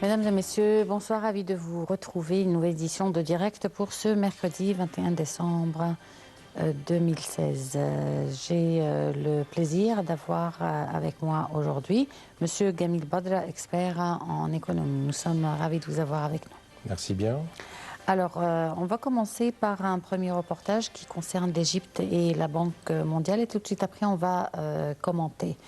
Mesdames et messieurs, bonsoir, ravi de vous retrouver. Une nouvelle édition de Direct pour ce mercredi 21 décembre 2016. J'ai le plaisir d'avoir avec moi aujourd'hui Monsieur Gamil Badra, expert en économie. Nous sommes ravis de vous avoir avec nous. Merci bien. Alors, on va commencer par un premier reportage qui concerne l'Égypte et la Banque mondiale et tout de suite après, on va commenter.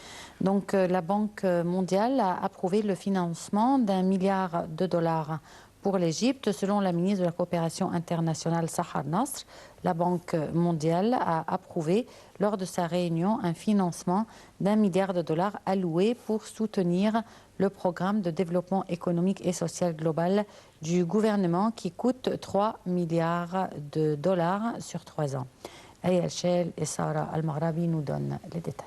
Donc, la Banque mondiale a approuvé le financement d'1 milliard de dollars pour l'Égypte. Selon la ministre de la Coopération internationale Sahar Nasr, la Banque mondiale a approuvé lors de sa réunion un financement d'1 milliard de dollars alloué pour soutenir le programme de développement économique et social global du gouvernement qui coûte 3 milliards de dollars sur 3 ans. Aya El-Chel et Sarah Al-Maghrabi nous donnent les détails.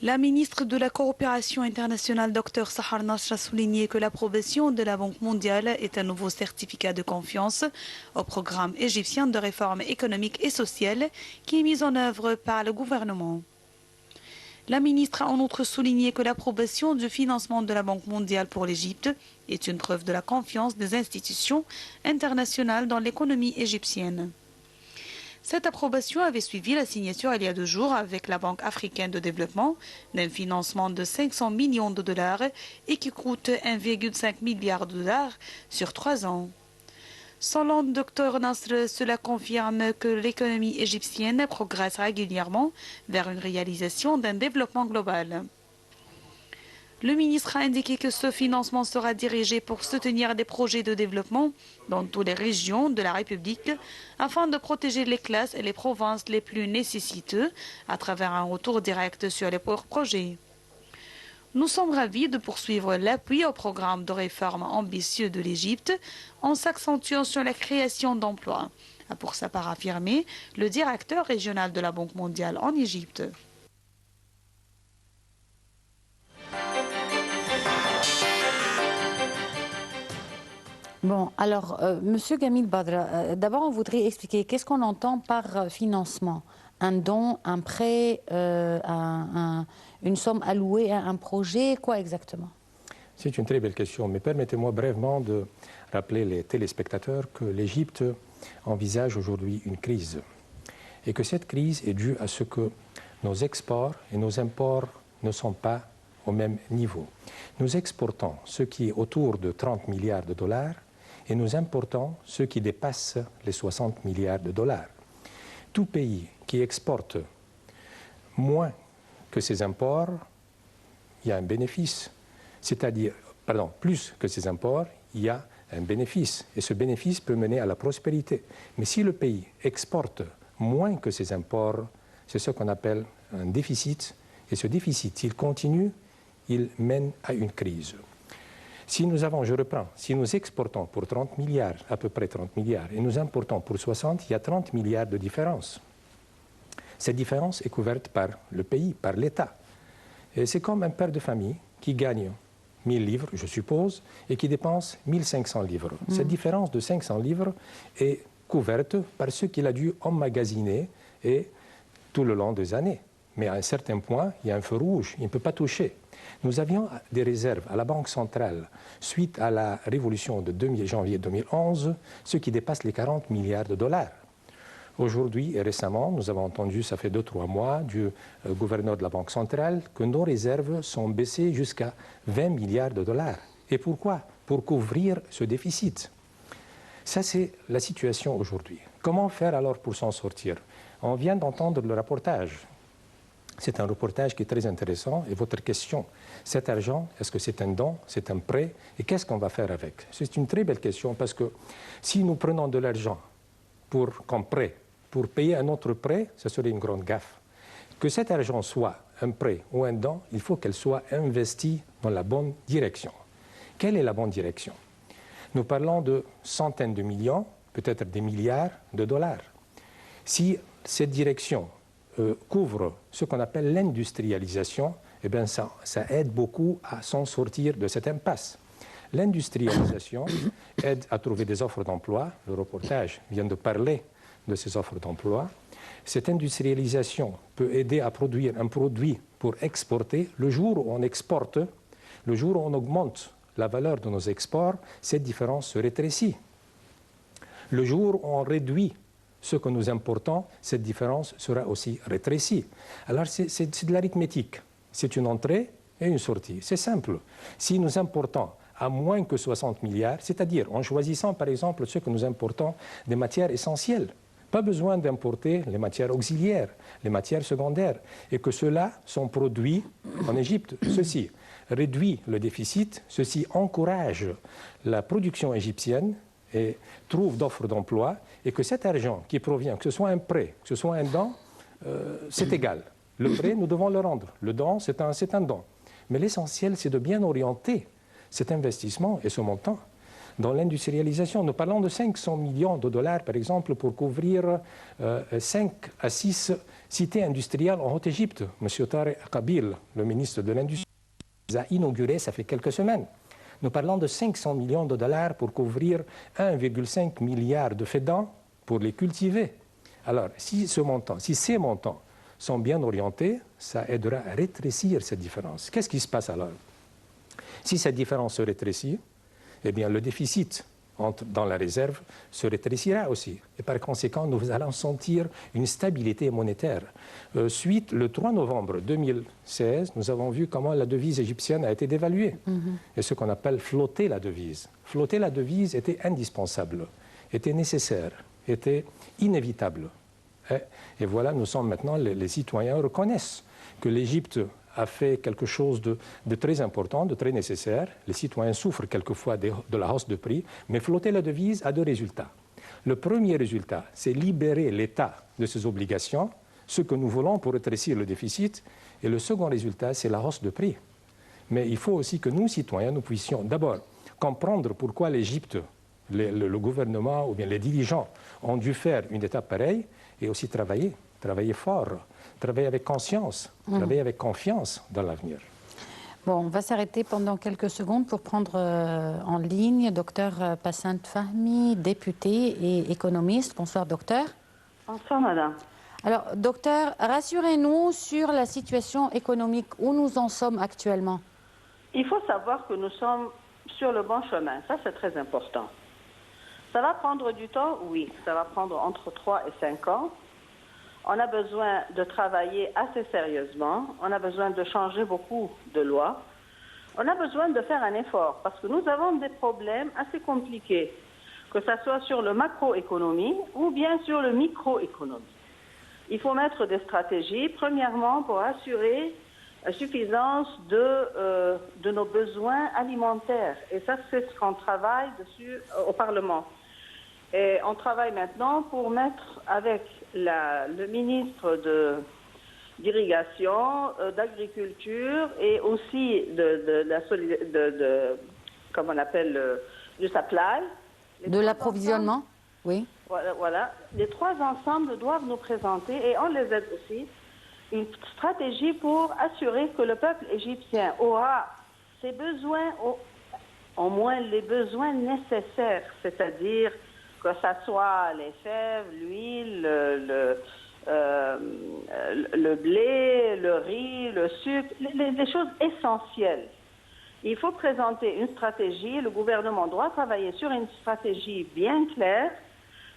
La ministre de la Coopération internationale, Dr Sahar Nasr, a souligné que l'approbation de la Banque mondiale est un nouveau certificat de confiance au programme égyptien de réforme économique et sociale qui est mis en œuvre par le gouvernement. La ministre a en outre souligné que l'approbation du financement de la Banque mondiale pour l'Égypte est une preuve de la confiance des institutions internationales dans l'économie égyptienne. Cette approbation avait suivi la signature il y a 2 jours avec la Banque africaine de développement d'un financement de 500 millions de dollars et qui coûte 1,5 milliard de dollars sur 3 ans. Selon le Dr Nasr, cela confirme que l'économie égyptienne progresse régulièrement vers une réalisation d'un développement global. Le ministre a indiqué que ce financement sera dirigé pour soutenir des projets de développement dans toutes les régions de la République afin de protéger les classes et les provinces les plus nécessiteuses à travers un retour direct sur les projets. Nous sommes ravis de poursuivre l'appui au programme de réforme ambitieux de l'Égypte en s'accentuant sur la création d'emplois, a pour sa part affirmé le directeur régional de la Banque mondiale en Égypte. Bon, alors, Monsieur Gamil Badra, d'abord on voudrait expliquer qu'est-ce qu'on entend par financement. Un don, un prêt, une somme allouée à un projet, quoi exactement? C'est une très belle question, mais permettez-moi brièvement de rappeler les téléspectateurs que l'Égypte envisage aujourd'hui une crise et que cette crise est due à ce que nos exports et nos imports ne sont pas au même niveau. Nous exportons ce qui est autour de 30 milliards de dollars et nous importons ce qui dépasse les 60 milliards de dollars. Tout pays qui exporte moins que ses imports, il y a un bénéfice. C'est-à-dire, pardon, plus que ses imports, il y a un bénéfice. Et ce bénéfice peut mener à la prospérité. Mais si le pays exporte moins que ses imports, c'est ce qu'on appelle un déficit. Et ce déficit, s'il continue, il mène à une crise. Si nous avons, je reprends, si nous exportons pour 30 milliards, à peu près 30 milliards, et nous importons pour 60, il y a 30 milliards de différence. Cette différence est couverte par le pays, par l'État. Et c'est comme un père de famille qui gagne 1000 livres, je suppose, et qui dépense 1500 livres. Cette différence de 500 livres est couverte par ce qu'il a dû emmagasiner et tout le long des années. Mais à un certain point, il y a un feu rouge, il ne peut pas toucher. Nous avions des réserves à la Banque centrale suite à la révolution de janvier 2011, ce qui dépasse les 40 milliards de dollars. Aujourd'hui et récemment, nous avons entendu, ça fait 2-3 mois, du gouverneur de la Banque centrale, que nos réserves sont baissées jusqu'à 20 milliards de dollars. Et pourquoi? Pour couvrir ce déficit. Ça, c'est la situation aujourd'hui. Comment faire alors pour s'en sortir? On vient d'entendre le reportage. C'est un reportage qui est très intéressant. Et votre question, cet argent, est-ce que c'est un don, c'est un prêt? Et qu'est-ce qu'on va faire avec? C'est une très belle question parce que si nous prenons de l'argent comme prêt, pour payer un autre prêt, ce serait une grande gaffe. Que cet argent soit un prêt ou un don, il faut qu'elle soit investie dans la bonne direction. Quelle est la bonne direction? Nous parlons de centaines de millions, peut-être des milliards de dollars. Si cette direction couvre ce qu'on appelle l'industrialisation, eh bien ça aide beaucoup à s'en sortir de cette impasse. L'industrialisation aide à trouver des offres d'emploi. Le reportage vient de parler de ces offres d'emploi. Cette industrialisation peut aider à produire un produit pour exporter. Le jour où on exporte, Le jour où on augmente la valeur de nos exports, cette différence se rétrécit. Le jour où on réduit ce que nous importons, cette différence sera aussi rétrécie. Alors c'est de l'arithmétique. C'est une entrée et une sortie. C'est simple. Si nous importons à moins que 60 milliards, c'est-à-dire en choisissant par exemple ce que nous importons des matières essentielles, pas besoin d'importer les matières auxiliaires, les matières secondaires, et que ceux-là sont produits en Égypte. Ceci réduit le déficit, ceci encourage la production égyptienne et trouve d'offres d'emploi, et que cet argent qui provient, que ce soit un prêt, que ce soit un don, c'est égal. Le prêt, nous devons le rendre. Le don, c'est un don. Mais l'essentiel, c'est de bien orienter cet investissement et ce montant dans l'industrialisation. Nous parlons de 500 millions de dollars, par exemple, pour couvrir 5 à 6 cités industrielles en Haute-Égypte. M. Tarek Kabil, le ministre de l'Industrie, les a inauguré, ça fait quelques semaines. Nous parlons de 500 millions de dollars pour couvrir 1,5 milliard de fédans pour les cultiver. Alors, si ces montants sont bien orientés, ça aidera à rétrécir cette différence. Qu'est-ce qui se passe alors? Si cette différence se rétrécit, eh bien, le déficit dans la réserve se rétrécira aussi. Et par conséquent, nous allons sentir une stabilité monétaire. Suite, le 3 novembre 2016, nous avons vu comment la devise égyptienne a été dévaluée. Et ce qu'on appelle flotter la devise. Flotter la devise était indispensable, était nécessaire, était inévitable. Et voilà, nous sommes maintenant, les citoyens reconnaissent que l'Égypte a fait quelque chose de très important, de très nécessaire. Les citoyens souffrent quelquefois de la hausse de prix, mais flotter la devise a deux résultats. Le premier résultat, c'est libérer l'État de ses obligations, ce que nous voulons pour rétrécir le déficit. Et le second résultat, c'est la hausse de prix. Mais il faut aussi que nous, citoyens, nous puissions d'abord comprendre pourquoi l'Égypte, le gouvernement ou bien les dirigeants ont dû faire une étape pareille et aussi travailler fort. Travailler avec conscience, travailler avec confiance dans l'avenir. Bon, on va s'arrêter pendant quelques secondes pour prendre en ligne Dr Passant Fahmi, député et économiste. Bonsoir, docteur. Bonsoir, madame. Alors, docteur, rassurez-nous sur la situation économique, où nous en sommes actuellement. Il faut savoir que nous sommes sur le bon chemin. Ça, c'est très important. Ça va prendre du temps, oui. Ça va prendre entre 3 et 5 ans. On a besoin de travailler assez sérieusement. On a besoin de changer beaucoup de lois. On a besoin de faire un effort parce que nous avons des problèmes assez compliqués, que ce soit sur le macroéconomie ou bien sur le microéconomie. Il faut mettre des stratégies, premièrement, pour assurer la suffisance de nos besoins alimentaires. Et ça, c'est ce qu'on travaille dessus au Parlement. Et on travaille maintenant pour mettre avec le ministre d'Irrigation, d'Agriculture et aussi comme on appelle, du supply. De l'approvisionnement, oui. Voilà. Les trois ensembles doivent nous présenter, et on les aide aussi, une stratégie pour assurer que le peuple égyptien aura ses besoins, au moins les besoins nécessaires, c'est-à-dire que ce soit les fèves, l'huile, le blé, le riz, le sucre, les choses essentielles. Il faut présenter une stratégie, le gouvernement doit travailler sur une stratégie bien claire,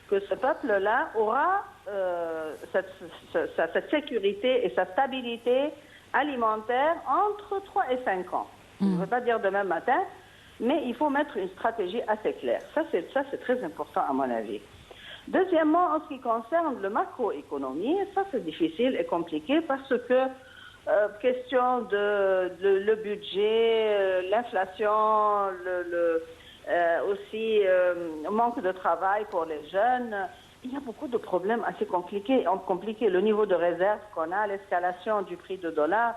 que ce peuple-là aura cette sécurité et sa stabilité alimentaire entre 3 et 5 ans. Je ne veux pas dire demain matin, mais il faut mettre une stratégie assez claire. Ça, c'est très important à mon avis. Deuxièmement, en ce qui concerne le macroéconomie, ça c'est difficile et compliqué parce que question le budget, l'inflation, aussi manque de travail pour les jeunes, il y a beaucoup de problèmes assez compliqués. Le niveau de réserve qu'on a, l'escalation du prix du dollar,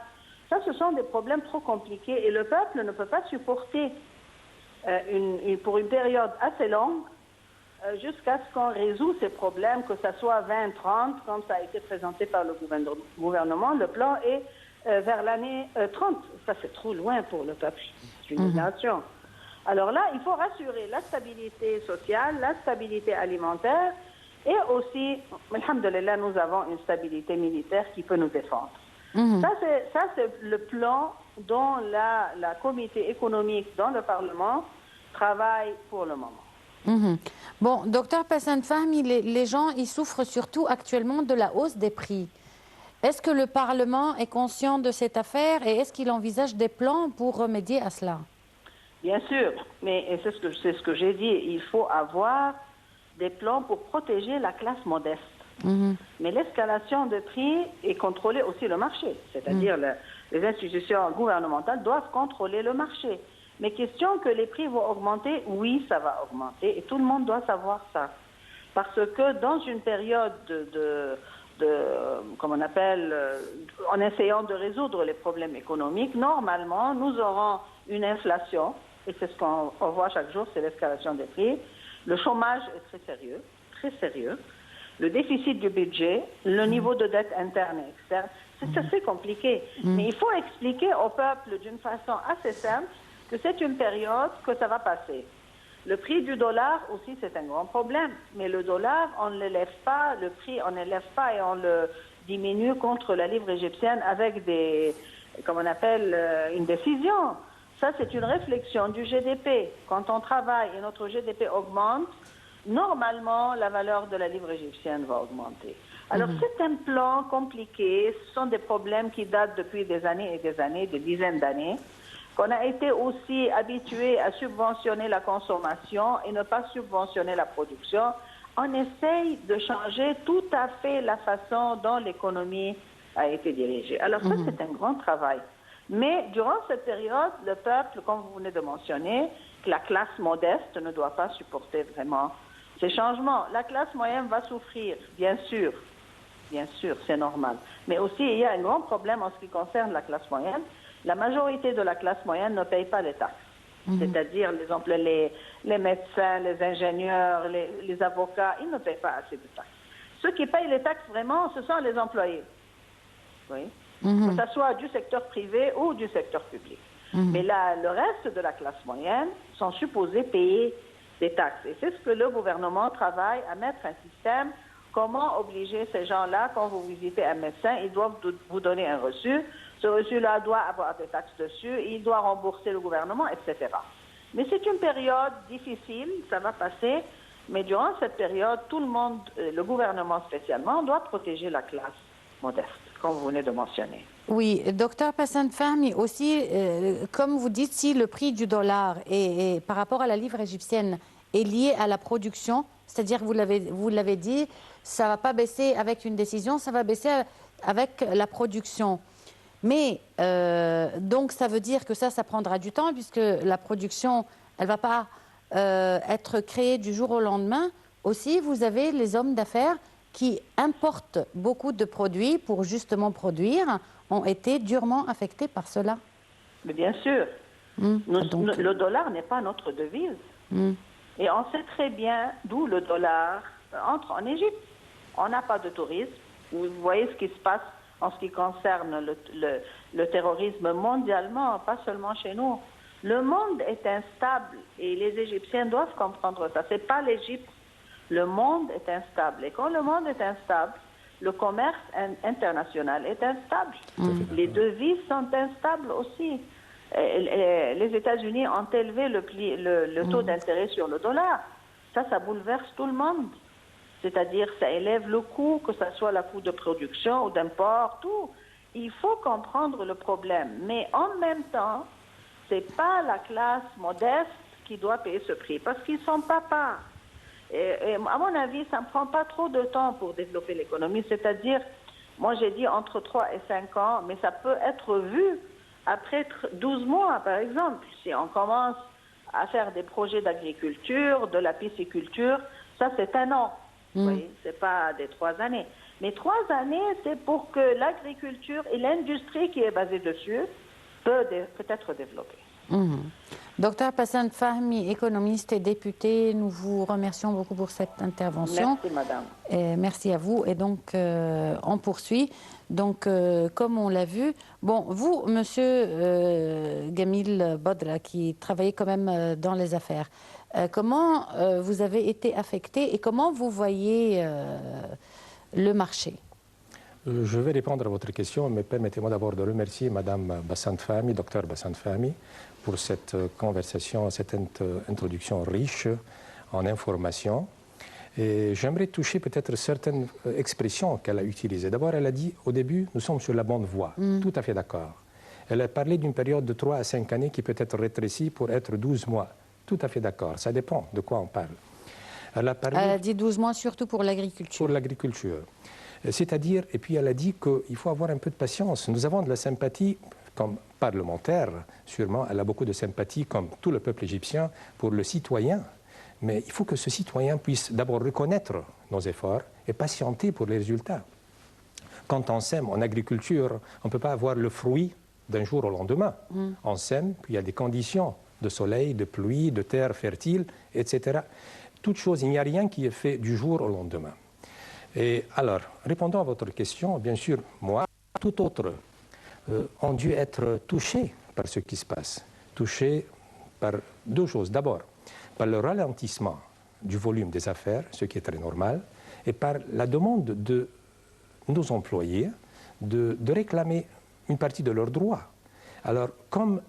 ça ce sont des problèmes trop compliqués et le peuple ne peut pas supporter pour une période assez longue jusqu'à ce qu'on résout ces problèmes, que ce soit 20-30, comme ça a été présenté par le gouvernement. Le plan est vers l'année 30. Ça, c'est trop loin pour le peuple. C'est une nation. Alors là, il faut rassurer la stabilité sociale, la stabilité alimentaire et aussi, alhamdoulilah, nous avons une stabilité militaire qui peut nous défendre. Ça, c'est le plan dont la comité économique dans le Parlement travaille pour le moment. Bon, docteur Passan Fahmi, les gens, ils souffrent surtout actuellement de la hausse des prix. Est-ce que le Parlement est conscient de cette affaire et est-ce qu'il envisage des plans pour remédier à cela? Bien sûr, mais c'est ce que j'ai dit, il faut avoir des plans pour protéger la classe modeste. Mais l'escalation de prix est contrôler aussi le marché, c'est-à-dire les institutions gouvernementales doivent contrôler le marché. Mais question que les prix vont augmenter, oui, ça va augmenter et tout le monde doit savoir ça. Parce que dans une période comme on appelle, en essayant de résoudre les problèmes économiques, normalement, nous aurons une inflation, et c'est ce qu'on voit chaque jour, c'est l'escalation des prix. Le chômage est très sérieux. Le déficit du budget, le niveau de dette interne et externe, c'est assez compliqué. Mais il faut expliquer au peuple d'une façon assez simple que c'est une période que ça va passer. Le prix du dollar aussi, c'est un grand problème. Mais le dollar, on ne l'élève pas, le prix, on n'élève pas et on le diminue contre la livre égyptienne avec comme on appelle, une décision. Ça, c'est une réflexion du GDP. Quand on travaille et notre GDP augmente, normalement, la valeur de la livre égyptienne va augmenter. Alors, c'est un plan compliqué. Ce sont des problèmes qui datent depuis des années et des années, des dizaines d'années, qu'on a été aussi habitué à subventionner la consommation et ne pas subventionner la production. On essaye de changer tout à fait la façon dont l'économie a été dirigée. Alors ça, c'est un grand travail. Mais durant cette période, le peuple, comme vous venez de mentionner, la classe modeste ne doit pas supporter vraiment ces changements. La classe moyenne va souffrir, bien sûr, c'est normal. Mais aussi, il y a un grand problème en ce qui concerne la classe moyenne. La majorité de la classe moyenne ne paye pas les taxes. C'est-à-dire, les médecins, les ingénieurs, les avocats, ils ne payent pas assez de taxes. Ceux qui payent les taxes vraiment, ce sont les employés. Oui. Que ce soit du secteur privé ou du secteur public. Mais là, le reste de la classe moyenne sont supposés payer des taxes. Et c'est ce que le gouvernement travaille à mettre un système. Comment obliger ces gens-là, quand vous visitez un médecin, ils doivent vous donner un reçu. Ce reçu-là doit avoir des taxes dessus, il doit rembourser le gouvernement, etc. Mais c'est une période difficile, ça va passer, mais durant cette période, tout le monde, le gouvernement spécialement, doit protéger la classe modeste, comme vous venez de mentionner. Oui, docteur Passan Fahmi, aussi, comme vous dites, si le prix du dollar est, par rapport à la livre égyptienne est lié à la production, c'est-à-dire, vous l'avez dit, ça ne va pas baisser avec une décision, ça va baisser avec la production. Mais donc ça veut dire que ça prendra du temps puisque la production, elle ne va pas être créée du jour au lendemain. Aussi, vous avez les hommes d'affaires qui importent beaucoup de produits pour justement produire, ont été durement affectés par cela. Mais bien sûr. Le dollar n'est pas notre devise. Et on sait très bien d'où le dollar entre en Égypte. On n'a pas de tourisme. Vous voyez ce qui se passe en ce qui concerne le terrorisme mondialement, pas seulement chez nous. Le monde est instable et les Égyptiens doivent comprendre ça. Ce n'est pas l'Égypte. Le monde est instable. Et quand le monde est instable, le commerce international est instable. Les devises sont instables aussi. Les États-Unis ont élevé le taux d'intérêt sur le dollar. Ça bouleverse tout le monde. C'est-à-dire, ça élève le coût, que ce soit le coût de production ou d'import, tout. Il faut comprendre le problème. Mais en même temps, ce n'est pas la classe modeste qui doit payer ce prix, parce qu'ils sont papas. Et à mon avis, ça ne prend pas trop de temps pour développer l'économie. C'est-à-dire, moi j'ai dit entre 3 et 5 ans, mais ça peut être vu après 12 mois, par exemple. Si on commence à faire des projets d'agriculture, de la pisciculture, ça c'est 1 an. Vous voyez, ce n'est pas des 3 années. Mais 3 années, c'est pour que l'agriculture et l'industrie qui est basée dessus peut être développée. Docteur Passan Fahmi, économiste et député, nous vous remercions beaucoup pour cette intervention. Merci, madame. Et merci à vous. Et donc, on poursuit. Donc, comme on l'a vu, bon, vous, monsieur Gamil Bodra, qui travaillez quand même dans les affaires, comment vous avez été affecté et comment vous voyez le marché? Je vais répondre à votre question, mais permettez-moi d'abord de remercier Madame Bassant Fahmy, Dr Bassant Fahmy, pour cette conversation, cette introduction riche en informations. Et j'aimerais toucher peut-être certaines expressions qu'elle a utilisées. D'abord, elle a dit au début, nous sommes sur la bonne voie. Tout à fait d'accord. Elle a parlé d'une période de 3 à 5 années qui peut être rétrécie pour être 12 mois. Tout à fait d'accord. Ça dépend de quoi on parle. Elle a dit 12 mois surtout pour l'agriculture. Pour l'agriculture. C'est-à-dire, et puis elle a dit qu'il faut avoir un peu de patience. Nous avons de la sympathie, comme parlementaire, sûrement, elle a beaucoup de sympathie, comme tout le peuple égyptien, pour le citoyen. Mais il faut que ce citoyen puisse d'abord reconnaître nos efforts et patienter pour les résultats. Quand on sème en agriculture, on ne peut pas avoir le fruit d'un jour au lendemain. On sème, puis il y a des conditions de soleil, de pluie, de terre fertile, etc. Toute chose, il n'y a rien qui est fait du jour au lendemain. Et alors, répondant à votre question, bien sûr, moi, tout autre, ont dû être touchés par ce qui se passe. Touchés par deux choses. D'abord, par le ralentissement du volume des affaires, ce qui est très normal, et par la demande de nos employés de réclamer une partie de leurs droits. Alors, comme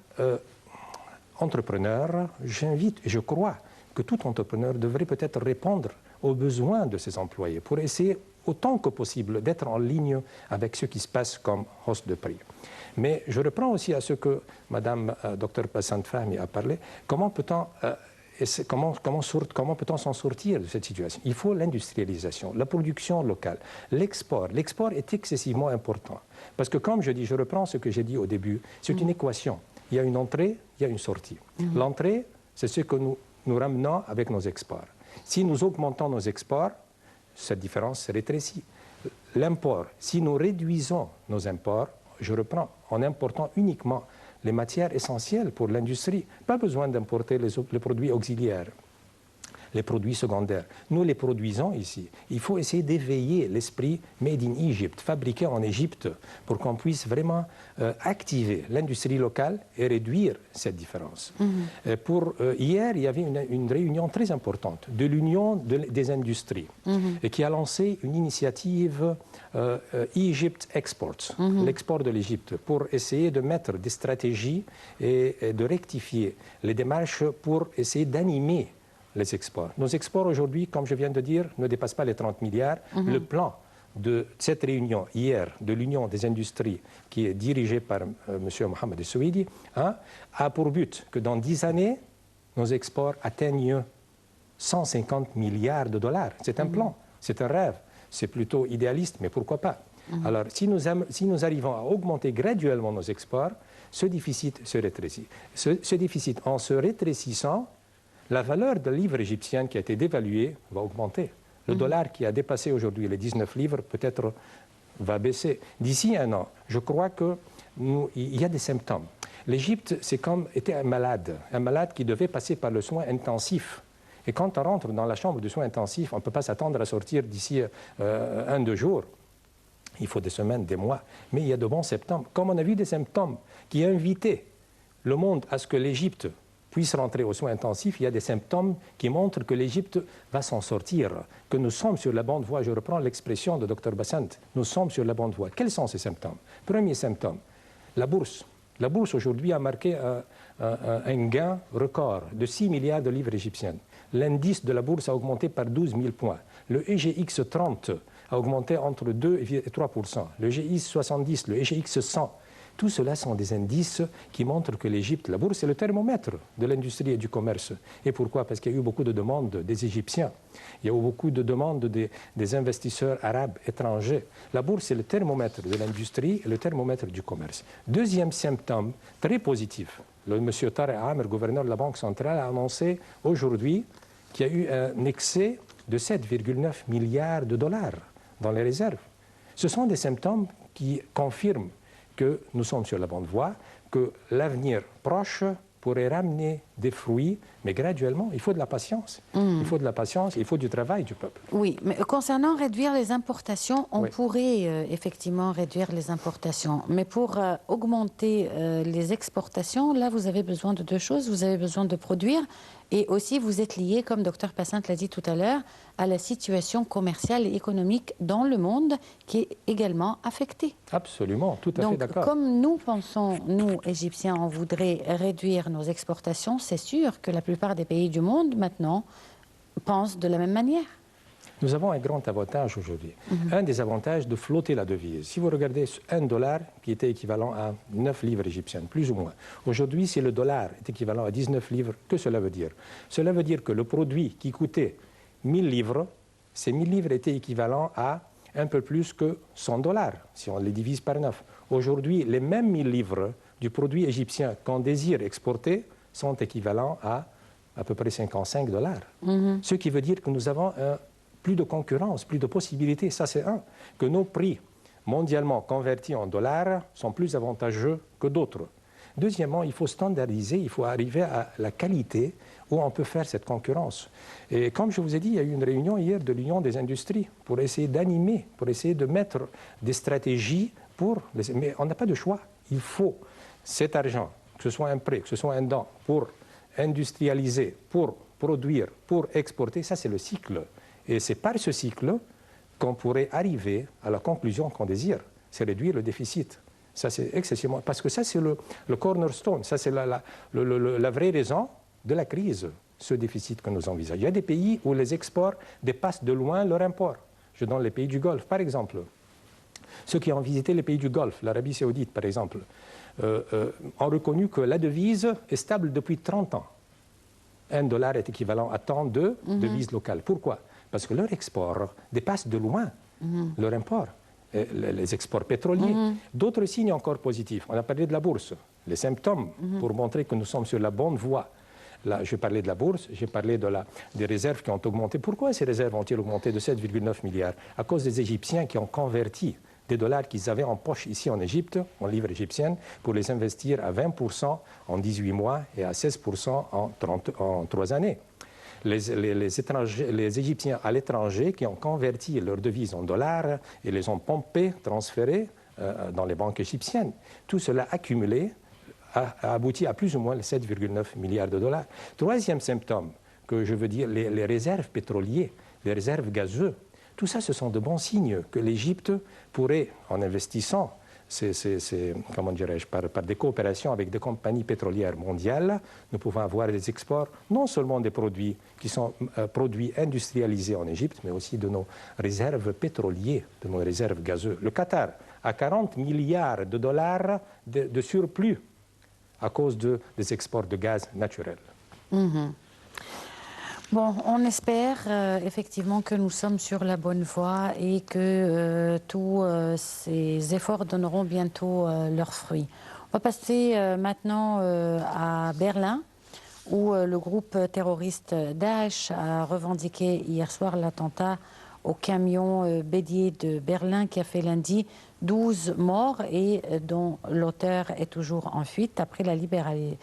entrepreneur, j'invite, et je crois que tout entrepreneur devrait peut-être répondre aux besoins de ses employés pour essayer autant que possible d'être en ligne avec ce qui se passe comme hausse de prix. Mais je reprends aussi à ce que Mme Dr Bassant Fahmy a parlé. Comment peut-on s'en sortir de cette situation? Il faut l'industrialisation, la production locale, l'export. L'export est excessivement important. Parce que comme je dis, je reprends ce que j'ai dit au début, c'est une équation. Il y a une entrée, il y a une sortie. L'entrée, c'est ce que nous ramenons avec nos exports. Si nous augmentons nos exports, cette différence se rétrécit. L'import, si nous réduisons nos imports, je reprends, en important uniquement les matières essentielles pour l'industrie, pas besoin d'importer les produits auxiliaires, les produits secondaires. Nous les produisons ici. Il faut essayer d'éveiller l'esprit Made in Egypt, fabriqué en Égypte, pour qu'on puisse vraiment activer l'industrie locale et réduire cette différence. Hier, il y avait une réunion très importante de l'Union des industries et qui a lancé une initiative Egypt Exports, l'export de l'Égypte, pour essayer de mettre des stratégies et de rectifier les démarches pour essayer d'animer les exports. Nos exports aujourd'hui, comme je viens de dire, ne dépassent pas les 30 milliards. Le plan de cette réunion hier de l'Union des industries, qui est dirigée par M. Mohamed Souidi, a pour but que dans 10 années, nos exports atteignent 150 milliards de dollars. C'est un plan, c'est un rêve. C'est plutôt idéaliste, mais pourquoi pas? Alors, si nous arrivons à augmenter graduellement nos exports, ce déficit se rétrécit. Ce déficit, en se rétrécissant, la valeur de livre égyptienne qui a été dévaluée va augmenter. Le dollar qui a dépassé aujourd'hui les 19 livres peut-être va baisser. D'ici un an, je crois qu'il y a des symptômes. L'Égypte, c'est comme était un malade qui devait passer par le soin intensif. Et quand on rentre dans la chambre de soins intensifs, on ne peut pas s'attendre à sortir d'ici 1-2 jours. Il faut des semaines, des mois. Mais il y a de bons symptômes. Comme on a vu des symptômes qui invitaient le monde à ce que l'Égypte puisse rentrer aux soins intensifs, il y a des symptômes qui montrent que l'Égypte va s'en sortir, que nous sommes sur la bonne voie. Je reprends l'expression de Dr Bassant, nous sommes sur la bonne voie. Quels sont ces symptômes? Premier symptôme, la bourse. La bourse aujourd'hui a marqué un gain record de 6 milliards de livres égyptiennes. L'indice de la bourse a augmenté par 12 000 points. Le EGX 30 a augmenté entre 2 et 3 %. Le GX 70, le EGX 100. Tout cela sont des indices qui montrent que l'Égypte, la bourse, est le thermomètre de l'industrie et du commerce. Et pourquoi? Parce qu'il y a eu beaucoup de demandes des Égyptiens. Il y a eu beaucoup de demandes des investisseurs arabes étrangers. La bourse est le thermomètre de l'industrie et le thermomètre du commerce. Deuxième symptôme très positif. M. Tarek Amer, gouverneur de la Banque centrale, a annoncé aujourd'hui qu'il y a eu un excès de 7,9 milliards de dollars dans les réserves. Ce sont des symptômes qui confirment que nous sommes sur la bonne voie, que l'avenir proche pourrait ramener des fruits, mais graduellement. Il faut de la patience. Il faut de la patience, il faut du travail du peuple. Oui, mais concernant réduire les importations, on Oui. pourrait effectivement réduire les importations. Mais pour augmenter les exportations, là, vous avez besoin de deux choses. Vous avez besoin de produire et aussi vous êtes lié, comme Dr Passante l'a dit tout à l'heure, à la situation commerciale et économique dans le monde qui est également affectée. Absolument, tout à fait Donc, d'accord. comme nous pensons, nous, Égyptiens, on voudrait réduire nos exportations, c'est sûr que la plupart des pays du monde, maintenant, pensent de la même manière. Nous avons un grand avantage aujourd'hui. Un des avantages de flotter la devise. Si vous regardez $1 qui était équivalent à 9 livres égyptiennes, plus ou moins. Aujourd'hui, si le dollar est équivalent à 19 livres, que cela veut dire? Cela veut dire que le produit qui coûtait 1000 livres, ces 1000 livres étaient équivalents à un peu plus que $100, si on les divise par 9. Aujourd'hui, les mêmes 1000 livres du produit égyptien qu'on désire exporter sont équivalents à peu près $55. Ce qui veut dire que nous avons plus de concurrence, plus de possibilités. Ça, c'est un. Que nos prix mondialement convertis en dollars sont plus avantageux que d'autres. Deuxièmement, il faut standardiser, il faut arriver à la qualité où on peut faire cette concurrence. Et comme je vous ai dit, il y a eu une réunion hier de l'Union des industries pour essayer d'animer, pour essayer de mettre des stratégies pour... Mais on n'a pas de choix. Il faut cet argent, que ce soit un prêt, que ce soit un don, pour industrialiser, pour produire, pour exporter. Ça, c'est le cycle. Et c'est par ce cycle qu'on pourrait arriver à la conclusion qu'on désire, c'est réduire le déficit. Ça, c'est excessivement... Parce que ça, c'est le cornerstone, ça, c'est la vraie raison de la crise, ce déficit que nous envisageons. Il y a des pays où les exports dépassent de loin leur import. Je donne les pays du Golfe, par exemple. Ceux qui ont visité les pays du Golfe, l'Arabie saoudite, par exemple, ont reconnu que la devise est stable depuis 30 ans. $1 est équivalent à tant de devises locales. Pourquoi? Parce que leur export dépasse de loin leur import, les exports pétroliers. D'autres signes encore positifs. On a parlé de la bourse, les symptômes pour montrer que nous sommes sur la bonne voie. Là, je parlais de la bourse, j'ai parlé des réserves qui ont augmenté. Pourquoi ces réserves ont-elles augmenté de 7,9 milliards? À cause des Égyptiens qui ont converti des dollars qu'ils avaient en poche ici en Égypte, en livres égyptiennes, pour les investir à 20% en 18 mois et à 16% en 3 années. Les Égyptiens à l'étranger qui ont converti leurs devises en dollars et les ont pompées, transférées dans les banques égyptiennes. Tout cela accumulé a abouti à plus ou moins les 7,9 milliards de dollars. Troisième symptôme, que je veux dire, les réserves pétrolières, les réserves gazeuses. Tout ça, ce sont de bons signes que l'Égypte pourrait, en investissant, comment dirais-je, par des coopérations avec des compagnies pétrolières mondiales, nous pouvons avoir des exports, non seulement des produits qui sont produits industrialisés en Égypte, mais aussi de nos réserves pétrolières, de nos réserves gazeuses. Le Qatar a 40 milliards de dollars de surplus à cause des exports de gaz naturel. Bon, on espère effectivement que nous sommes sur la bonne voie et que tous ces efforts donneront bientôt leurs fruits. On va passer maintenant à Berlin, où le groupe terroriste Daesh a revendiqué hier soir l'attentat au camion bélier de Berlin qui a fait lundi 12 morts et dont l'auteur est toujours en fuite après la libération